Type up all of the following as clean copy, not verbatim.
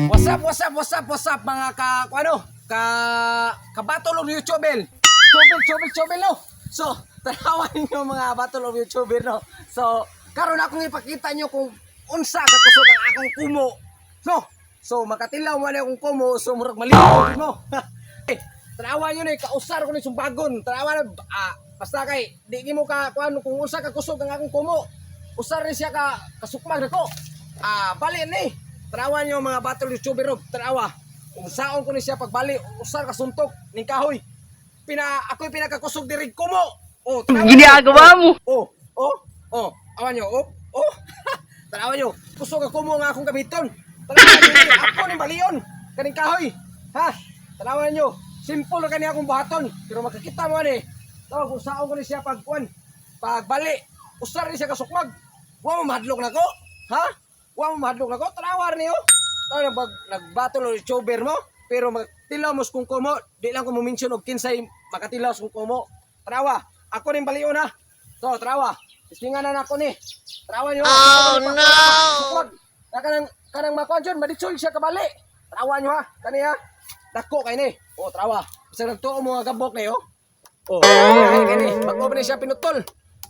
What's up mga ka-battle of YouTuber. Chubel no. So, tanawan niyo mga battle of YouTuber no. So, karon akong ipakita niyo kung unsa ka kusog ang akong kumo. No. So, makatilaw man akong kumo, so murag malinaw mo. Tanawan niyo ni kausar ko ni sumbagon. Tanawan basta kay di mo ka kuan kung unsa ka kusog ang akong kumo. Usar ni siya ka kasukmag nako. Bali ni. Tanawan niyo mga battle YouTuber ro. Tanawa. Kung saon ko ni siya pagbali, usar ka suntok ning kahoy. Ako'y pinakakusog diri kumo. Oh, ginagawa mo. Awan niyo. Tanawan niyo. Kusog ako kumo nga akong gamiton. Tanawan niyo. Ako ni balion kaning kahoy. Ha? Tanawan niyo. Simple kani akong buhaton, pero makikita mo ani. Tawo kung saon ko ni siya pagbali, usar ni siya kasukmag. Wa mo mahadlok nako. Ha? Wa mo mahadlok nako. Tanawan niyo. Nag-battle o YouTuber mo, pero magtilaw mo kung kumo, di lang ko mo-mention og kinsay makatilaw kung kumo. Tarawa, ako rin baliw na. So, tarawa, istingan na ako ni. Tarawa nyo. Oh, no! Kanang makuan dyan, maditsoy siya kabali. Tarawa nyo ha, kani ha. Dako kay ni. Oh, tarawa. Isa nagtuo mo nga gabok na yo. Oh, kani. Bago ba siya pinutol.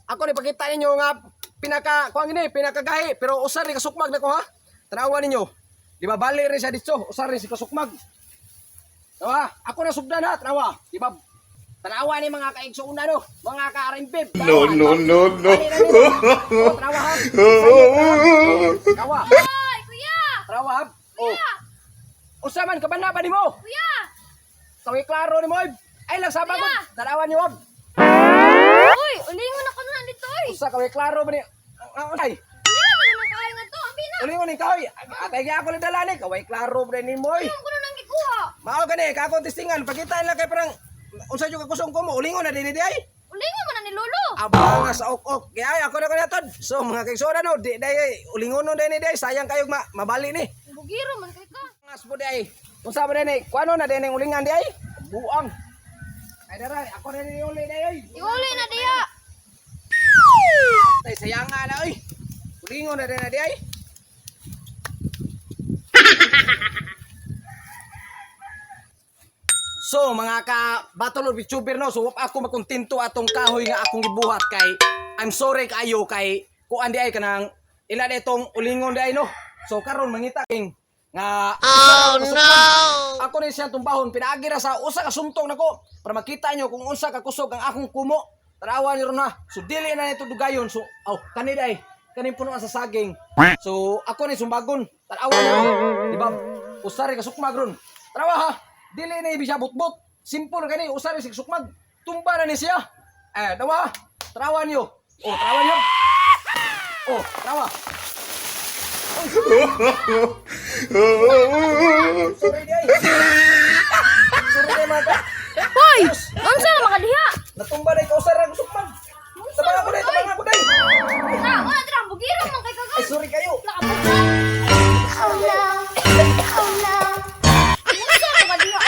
Ako ni pakita ninyo nga pinakagahi, pero usar ni kasukmag na ko ha. Tarawa ninyo. Di ba bali rin siya dito, usar rin si kasukmag. Tawa, ako na sugdan ha, tawa. Di ba, tanawa ni mga kaigsuuna no, mga ka-arimbib. No. Tawa ha. Tawa. Hoy, kuya! Tawa ha. Usaman, kabana ba ni mo? Kuya! Tawi klaro ni mo. Ay, lang sabag ko. Tanawa ni mo. Hoy, ulingon ako na dito oy. Usa, kaway klaro ba ni? Ay, Ulingon na kaya nga to, abi na. ulingon ni kaway. Atay kaya ako ni dalani, kaway klaro ba ni mo. Ulingon ko na nang gikuha. Mao gani, kakong testingan, pakitaan lang kay parang unsa jud ka kusong ko mo, ulingon na dinhi di ay. Ulingon mo na ni Lolo. Abang sa ok. Kaya ako na kanatod. So mga kaigsora no, di day ulingon no dinhi di ay, sayang kayo mabali ni. Bugiro man kay ka. Ngas po di ay. Unsa ba dinhi? Kuano na dinhi ulingan di ay? Buang. Ay dara, ako na ni uli di ay. Iuli na diya. Tay sayang nga na oy. Ulingon na dinhi di ay. So mga ka-battle of YouTuber no, so ako makontento atong kahoy nga akong gibuhat kay I'm sorry kayo kay kuan di ay kanang ila itong ulingon di ay no. So karon mangita king nga no. Ako ni siya tumbahon pinaagi ra sa usa ka suntong nako para makita nyo kung unsa ka kusog ang akong kumo. Tarawa niyo ron ha. So dili na ito dugayon. So kani di ay kanin puno sa saging. So ako ni sumbagon. Tarawa niyo. Di ba? Usari ka sukmag ron. Tarawa ha. Dili na ibig butbot. Simple kani usari si sukmag. Tumba na ni siya. Dawa. Tarawa niyo. Tarawa niyo. Tarawa. Sorry day. Sorry day mata. Hoy, unsa na makadiha? Natumba na ikaw usari ang sukmag. Tabang ako day. Na, wala dira bugiro man kay kaga. Ay sorry kayo. Nakabot na. Oh no. Unsa na makadiha?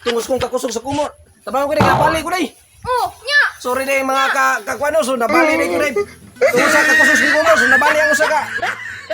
Tungos kong kakusog sa kumot. Tabang ko day nabali ko day. Oh, nya. Sorry day mga kakwano so nabali day ko day. Tungos sa kakusog sa kumot so nabali ang usa ka.